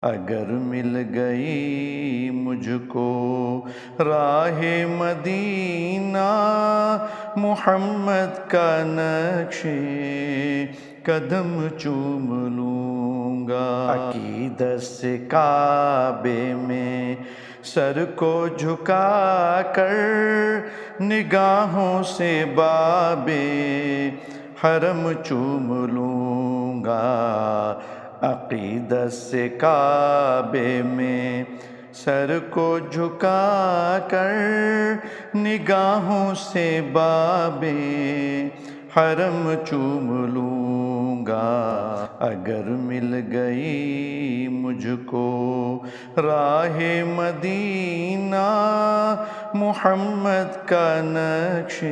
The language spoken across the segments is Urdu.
اگر مل گئی مجھ کو راہ مدینہ، محمد کا نقش قدم چوم لوں گا۔ عقیدت سے کعبے میں سر کو جھکا کر، نگاہوں سے باب حرم چوم لوں گا۔ عقیدت سے کعبے میں سر کو جھکا کر، نگاہوں سے باب حرم چوم لوں گا۔ اگر مل گئی مجھ کو راہ مدینہ، محمد کا نقش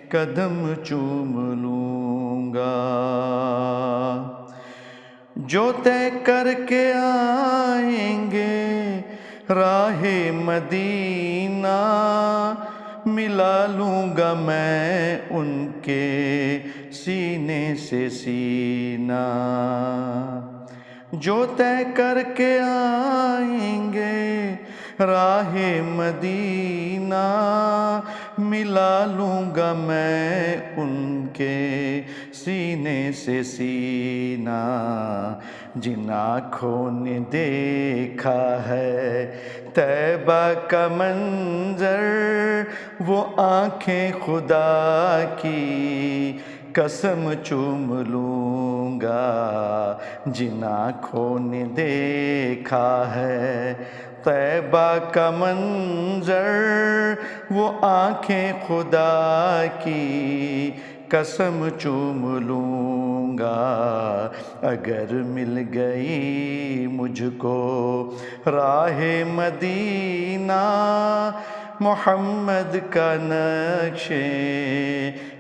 قدم چوم لوں گا۔ جو طے کر کے آئیں گے راہ مدینہ، ملا لوں گا میں ان کے سینے سے سینہ۔ جو طے کر کے آئیں گے راہ مدینہ، ملا لوں گا میں ان کے سینے سے سینہ۔ جن آنکھوں نے دیکھا ہے طیبہ کا منظر، وہ آنکھیں خدا کی قسم چوم لوں گا۔ جن آنکھوں نے دیکھا ہے طیبہ کا منظر، وہ آنکھیں خدا کی قسم چوم لوں گا۔ اگر مل گئی مجھ کو راہ مدینہ، محمد کا نقش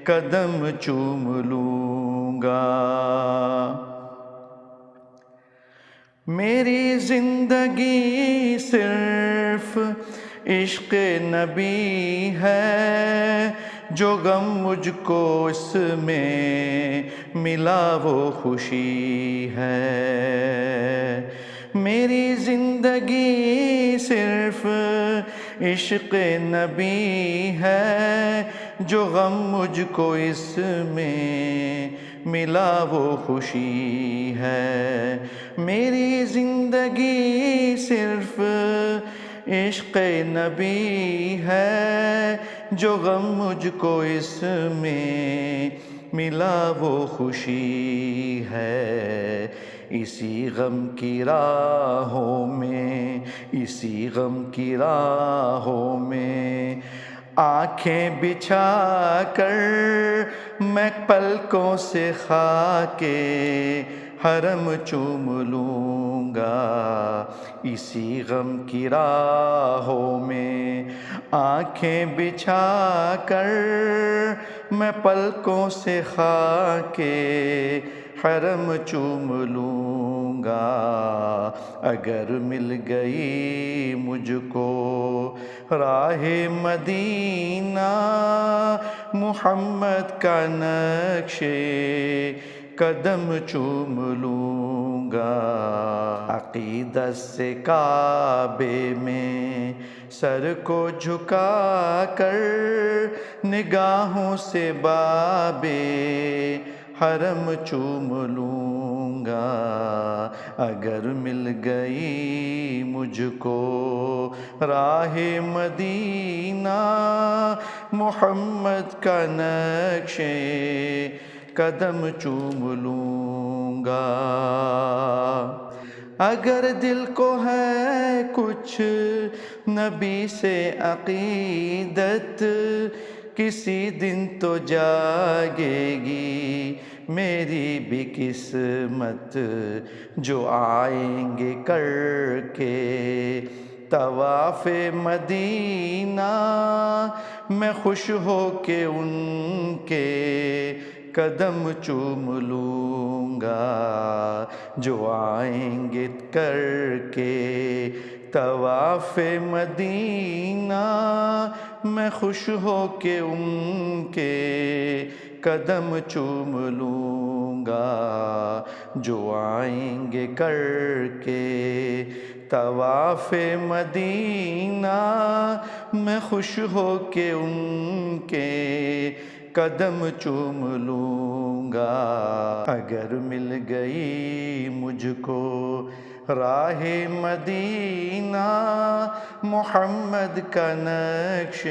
قدم چوم لوں گا۔ میری زندگی صرف عشق نبی ہے، جو غم مجھ کو اس میں ملا وہ خوشی ہے۔ میری زندگی صرف عشق نبی ہے، جو غم مجھ کو اس میں ملا وہ خوشی ہے۔ میری زندگی صرف عشق نبی ہے، جو غم مجھ کو اس میں ملا وہ خوشی ہے۔ اسی غم کی راہوں میں، اسی غم کی راہوں میں آنکھیں بچھا کر، میں پلکوں سے خاک حرم چوم لوں گا۔ اسی غم کی راہوں میں آنکھیں بچھا کر، میں پلکوں سے خاک حرم چوم لوں گا۔ اگر مل گئی مجھ کو راہ مدینہ، محمد کا نقش قدم چوم لوں گا۔ عقیدت سے کعبے میں سر کو جھکا کر، نگاہوں سے باب حرم چوم لوں گا۔ اگر مل گئی مجھ کو راہ مدینہ، محمد کا نقش قدم چوم لوں گا۔ اگر دل کو ہے کچھ نبی سے عقیدت، کسی دن تو جاگے گی میری بھی قسمت۔ جو آئیں گے کر کے طواف مدینہ، میں خوش ہو کے ان کے قدم چوم لوں گا۔ جو آئیں گے کر کے طواف مدینہ، میں خوش ہو کے ان کے قدم چوم لوں گا جو آئیں گے کر کے طواف مدینہ، میں خوش ہو کے ان کے قدم چوم لوں گا۔ اگر مل گئی مجھ کو راہ مدینہ، محمد کا نقش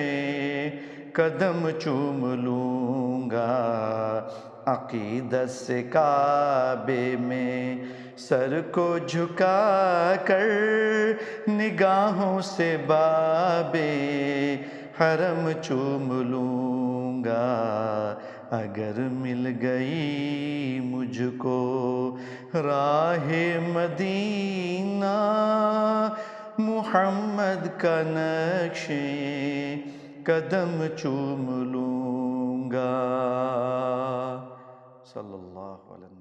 قدم چوم لوں گا۔ عقیدت سے کعبے میں سر کو جھکا کر، نگاہوں سے باب حرم چوم لوں گا۔ اگر مل گئی مجھ کو راہ مدینہ، محمد کا نقش قدم چوم لوں گا۔ صلی اللہ علیہ وسلم۔